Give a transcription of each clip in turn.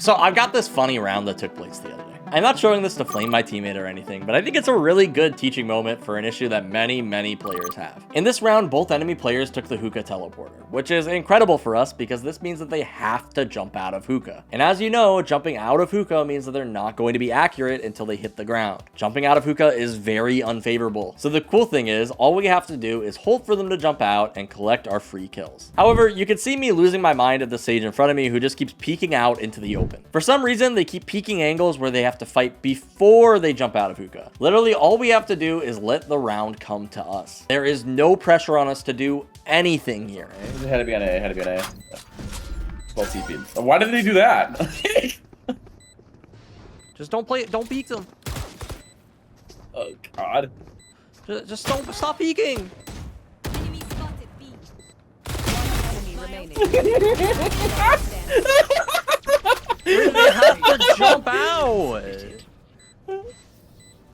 So I've got this funny round that took place the other day. I'm not showing this to flame my teammate or anything, but I think it's a really good teaching moment for an issue that many players have. In this round, both enemy players took the hookah teleporter, which is incredible for us because this means that they have to jump out of hookah. And as you know, jumping out of hookah means that they're not going to be accurate until they hit the ground. Jumping out of hookah is very unfavorable. So the cool thing is, all we have to do is hold for them to jump out and collect our free kills. However, you can see me losing my mind at the sage in front of me who just keeps peeking out into the open. For some reason, they keep peeking angles where they have to fight before they jump out of hookah. Literally, all we have to do is let the round come to us. There is no pressure on us to do anything here. It had to be on A, it had to be on A. 12 CP. Why did they do that? Just don't peek them. Oh, God. Just don't stop peeking. Enemy spotted B. One enemy remaining. They have to jump out.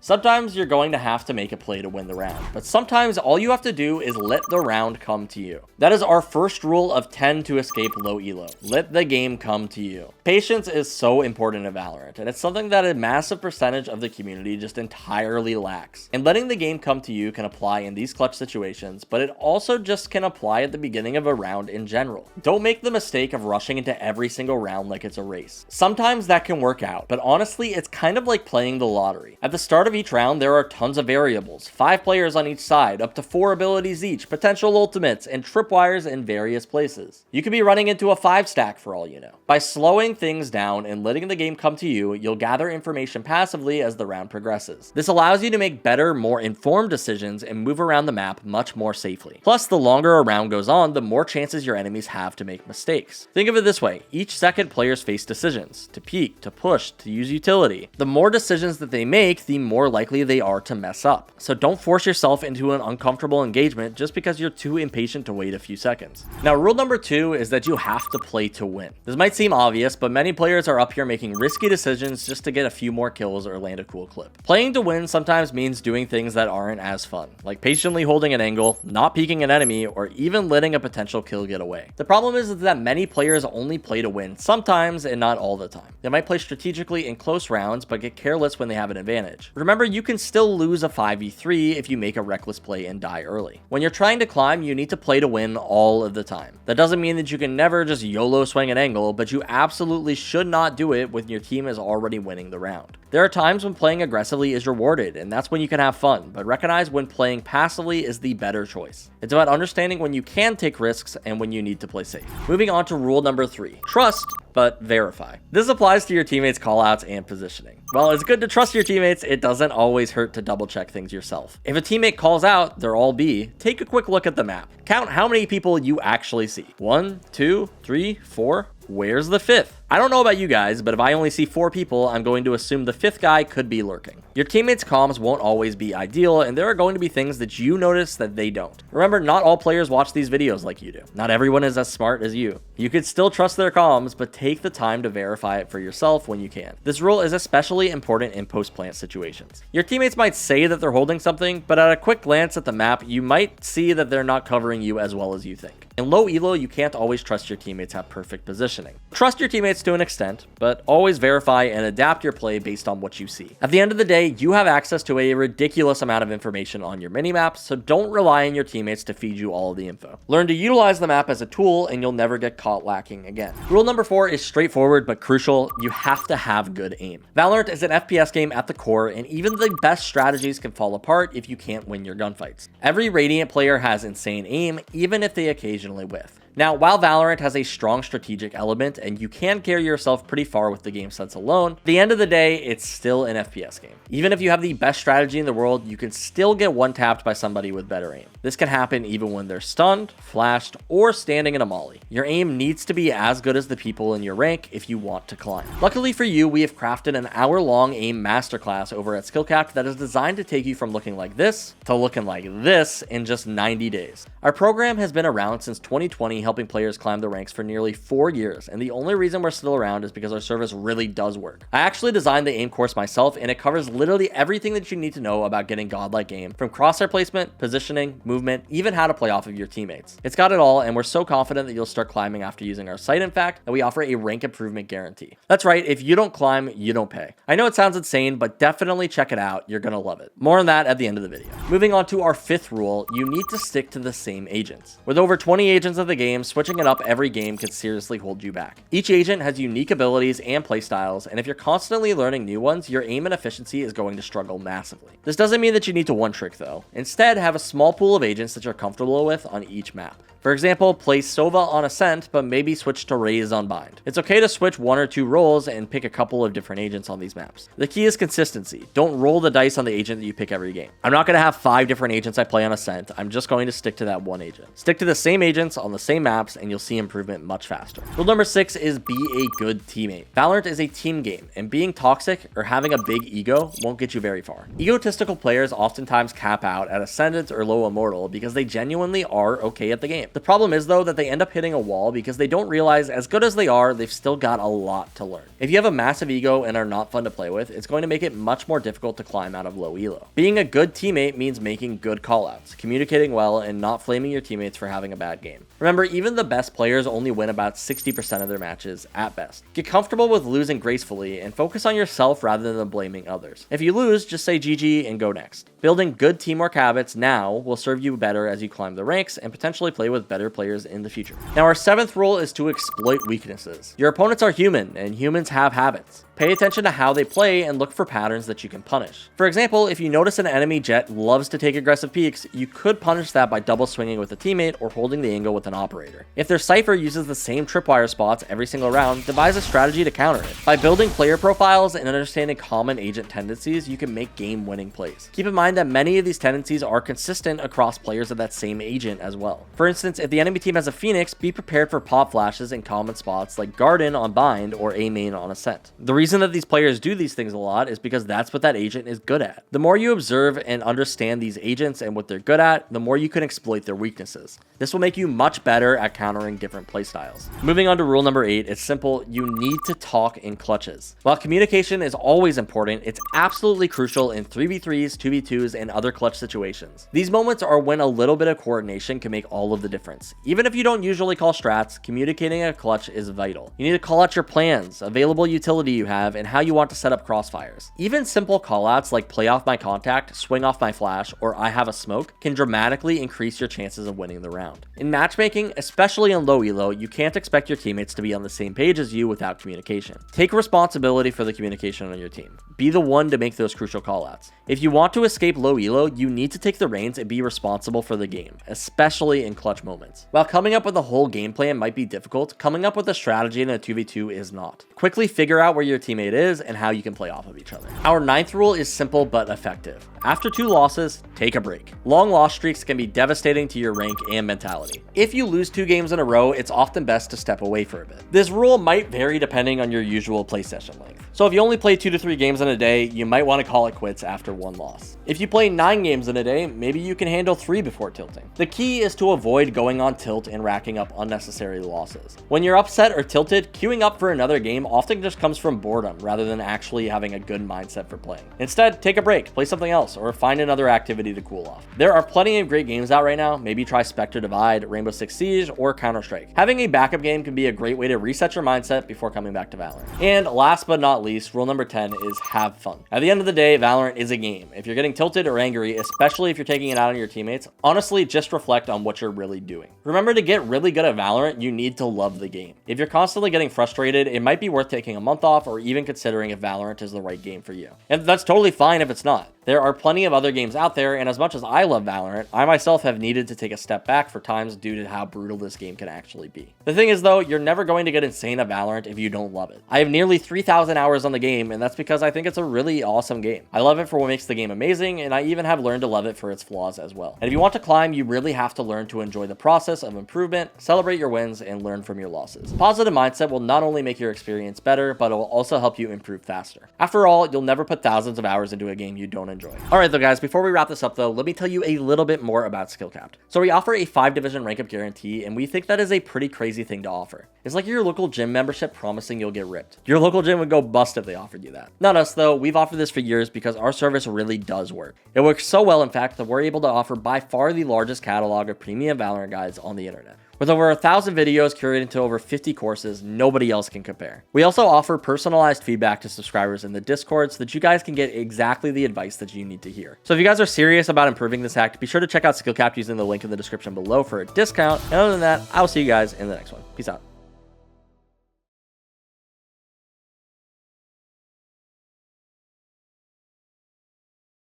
Sometimes you're going to have to make a play to win the round, but sometimes all you have to do is let the round come to you. That is our first rule of 10 to escape low elo. Let the game come to you. Patience is so important in Valorant, and it's something that a massive percentage of the community just entirely lacks. And letting the game come to you can apply in these clutch situations, but it also just can apply at the beginning of a round in general. Don't make the mistake of rushing into every single round like it's a race. Sometimes that can work out, but honestly, it's kind of like playing the lottery. At the start of each round, there are tons of variables, 5 players on each side, up to 4 abilities each, potential ultimates, and tripwires in various places. You could be running into a 5-stack for all you know. By slowing things down and letting the game come to you, you'll gather information passively as the round progresses. This allows you to make better, more informed decisions and move around the map much more safely. Plus, the longer a round goes on, the more chances your enemies have to make mistakes. Think of it this way, each second players face decisions, to peek, to push, to use utility. The more decisions that they make, the more likely they are to mess up. So don't force yourself into an uncomfortable engagement just because you're too impatient to wait a few seconds. Now, rule number 2 is that you have to play to win. This might seem obvious, but many players are up here making risky decisions just to get a few more kills or land a cool clip. Playing to win sometimes means doing things that aren't as fun, like patiently holding an angle, not peeking an enemy, or even letting a potential kill get away. The problem is that many players only play to win sometimes and not all the time. They might play strategically in close rounds, but get careless when they have an advantage. Remember, you can still lose a 5v3 if you make a reckless play and die early. When you're trying to climb, you need to play to win all of the time. That doesn't mean that you can never just YOLO swing an angle, but you absolutely should not do it when your team is already winning the round. There are times when playing aggressively is rewarded, and that's when you can have fun, but recognize when playing passively is the better choice. It's about understanding when you can take risks and when you need to play safe. Moving on to rule number 3. Trust, but verify. This applies to your teammates' callouts and positioning. While it's good to trust your teammates, it doesn't always hurt to double check things yourself. If a teammate calls out, they're all B, take a quick look at the map. Count how many people you actually see. 1, 2, 3, 4. Where's the 5th? I don't know about you guys, but if I only see 4 people, I'm going to assume the 5th guy could be lurking. Your teammates' comms won't always be ideal, and there are going to be things that you notice that they don't. Remember, not all players watch these videos like you do. Not everyone is as smart as you. You could still trust their comms, but take the time to verify it for yourself when you can. This rule is especially important in post-plant situations. Your teammates might say that they're holding something, but at a quick glance at the map, you might see that they're not covering you as well as you think. In low elo, you can't always trust your teammates have perfect positioning. Trust your teammates to an extent, but always verify and adapt your play based on what you see. At the end of the day, you have access to a ridiculous amount of information on your minimap, so don't rely on your teammates to feed you all of the info. Learn to utilize the map as a tool and you'll never get caught lacking again. Rule number 4 is straightforward but crucial. You have to have good aim. Valorant is an FPS game at the core, and even the best strategies can fall apart if you can't win your gunfights. Every Radiant player has insane aim, even if they occasionally whiff. Now, while Valorant has a strong strategic element and you can carry yourself pretty far with the game sense alone, at the end of the day, it's still an FPS game. Even if you have the best strategy in the world, you can still get one-tapped by somebody with better aim. This can happen even when they're stunned, flashed, or standing in a molly. Your aim needs to be as good as the people in your rank if you want to climb. Luckily for you, we have crafted an hour-long aim masterclass over at SkillCapped that is designed to take you from looking like this to looking like this in just 90 days. Our program has been around since 2020, helping players climb the ranks for nearly 4 years, and the only reason we're still around is because our service really does work. I actually designed the aim course myself, and it covers literally everything that you need to know about getting godlike aim, from crosshair placement, positioning, movement, even how to play off of your teammates. It's got it all, and we're so confident that you'll start climbing after using our site, in fact, that we offer a rank improvement guarantee. That's right, if you don't climb, you don't pay. I know it sounds insane, but definitely check it out. You're gonna love it. More on that at the end of the video. Moving on to our 5th rule, you need to stick to the same agents. With over 20 agents of the game, switching it up every game could seriously hold you back. Each agent has unique abilities and playstyles, and if you're constantly learning new ones, your aim and efficiency is going to struggle massively. This doesn't mean that you need to one trick though. Instead, have a small pool of agents that you're comfortable with on each map. For example, play Sova on Ascent, but maybe switch to Raze on Bind. It's okay to switch 1 or 2 roles and pick a couple of different agents on these maps. The key is consistency. Don't roll the dice on the agent that you pick every game. I'm not going to have 5 different agents I play on Ascent. I'm just going to stick to that one agent. Stick to the same agents on the same maps and you'll see improvement much faster. Rule number 6 is be a good teammate. Valorant is a team game, and being toxic or having a big ego won't get you very far. Egotistical players oftentimes cap out at Ascendant or Low Immortal because they genuinely are okay at the game. The problem is though that they end up hitting a wall because they don't realize, as good as they are, they've still got a lot to learn. If you have a massive ego and are not fun to play with, it's going to make it much more difficult to climb out of low elo. Being a good teammate means making good callouts, communicating well, and not flaming your teammates for having a bad game. Remember, even the best players only win about 60% of their matches at best. Get comfortable with losing gracefully and focus on yourself rather than blaming others. If you lose, just say GG and go next. Building good teamwork habits now will serve you better as you climb the ranks and potentially play with better players in the future. Now, our 7th rule is to exploit weaknesses. Your opponents are human, and humans have habits. Pay attention to how they play and look for patterns that you can punish. For example, if you notice an enemy Jett loves to take aggressive peeks, you could punish that by double swinging with a teammate or holding the angle with an operator. If their Cypher uses the same tripwire spots every single round, devise a strategy to counter it. By building player profiles and understanding common agent tendencies, you can make game-winning plays. Keep in mind that many of these tendencies are consistent across players of that same agent as well. For instance, if the enemy team has a Phoenix, be prepared for pop flashes in common spots like Garden on Bind or A main on Ascent. The reason that these players do these things a lot is because that's what that agent is good at. The more you observe and understand these agents and what they're good at, the more you can exploit their weaknesses. This will make you much better at countering different playstyles. Moving on to rule number 8, it's simple. You need to talk in clutches. While communication is always important, it's absolutely crucial in 3v3s, 2v2s, and other clutch situations. These moments are when a little bit of coordination can make all of the difference. Even if you don't usually call strats, communicating a clutch is vital. You need to call out your plans, available utility you have, and how you want to set up crossfires. Even simple callouts like play off my contact, swing off my flash, or I have a smoke can dramatically increase your chances of winning the round. In matchmaking, especially in low elo, you can't expect your teammates to be on the same page as you without communication. Take responsibility for the communication on your team. Be the one to make those crucial callouts. If you want to escape low elo, you need to take the reins and be responsible for the game, especially in clutch moments. While coming up with a whole game plan might be difficult, coming up with a strategy in a 2v2 is not. Quickly figure out where your teammate is and how you can play off of each other. Our 9th rule is simple but effective. After 2 losses, take a break. Long loss streaks can be devastating to your rank and mentality. If you lose 2 games in a row, it's often best to step away for a bit. This rule might vary depending on your usual play session length. So if you only play 2 to 3 games in a day, you might want to call it quits after 1 loss. If you play 9 games in a day, maybe you can handle 3 before tilting. The key is to avoid going on tilt and racking up unnecessary losses. When you're upset or tilted, queuing up for another game often just comes from boredom rather than actually having a good mindset for playing. Instead, take a break, play something else, or find another activity to cool off. There are plenty of great games out right now. Maybe try Spectre Divide, Rainbow Six Siege, or Counter-Strike. Having a backup game can be a great way to reset your mindset before coming back to Valorant. And last but not least, rule number 10 is have fun. At the end of the day, Valorant is a game. If you're getting tilted or angry, especially if you're taking it out on your teammates, honestly, just reflect on what you're really doing. Remember, to get really good at Valorant, you need to love the game. If you're constantly getting frustrated, it might be worth taking a month off or even considering if Valorant is the right game for you. And that's totally fine if it's not. There are plenty of other games out there, and as much as I love Valorant, I myself have needed to take a step back for times due to how brutal this game can actually be. The thing is though, you're never going to get insane at Valorant if you don't love it. I have nearly 3,000 hours on the game, and that's because I think it's a really awesome game. I love it for what makes the game amazing, and I even have learned to love it for its flaws as well. And if you want to climb, you really have to learn to enjoy the process of improvement, celebrate your wins, and learn from your losses. Positive mindset will not only make your experience better, but it will also help you improve faster. After all, you'll never put thousands of hours into a game you don't enjoy. All right, though, guys, before we wrap this up, though, let me tell you a little bit more about SkillCapped. So we offer a 5-division rank up guarantee, and we think that is a pretty crazy thing to offer. It's like your local gym membership promising you'll get ripped. Your local gym would go bust if they offered you that. Not us, though. We've offered this for years because our service really does work. It works so well, in fact, that we're able to offer by far the largest catalog of premium Valorant guides on the internet. With over 1,000 videos curated to over 50 courses, nobody else can compare. We also offer personalized feedback to subscribers in the Discord so that you guys can get exactly the advice that you need to hear. So if you guys are serious about improving this hack, be sure to check out SkillCapped using the link in the description below for a discount. And other than that, I will see you guys in the next one. Peace out.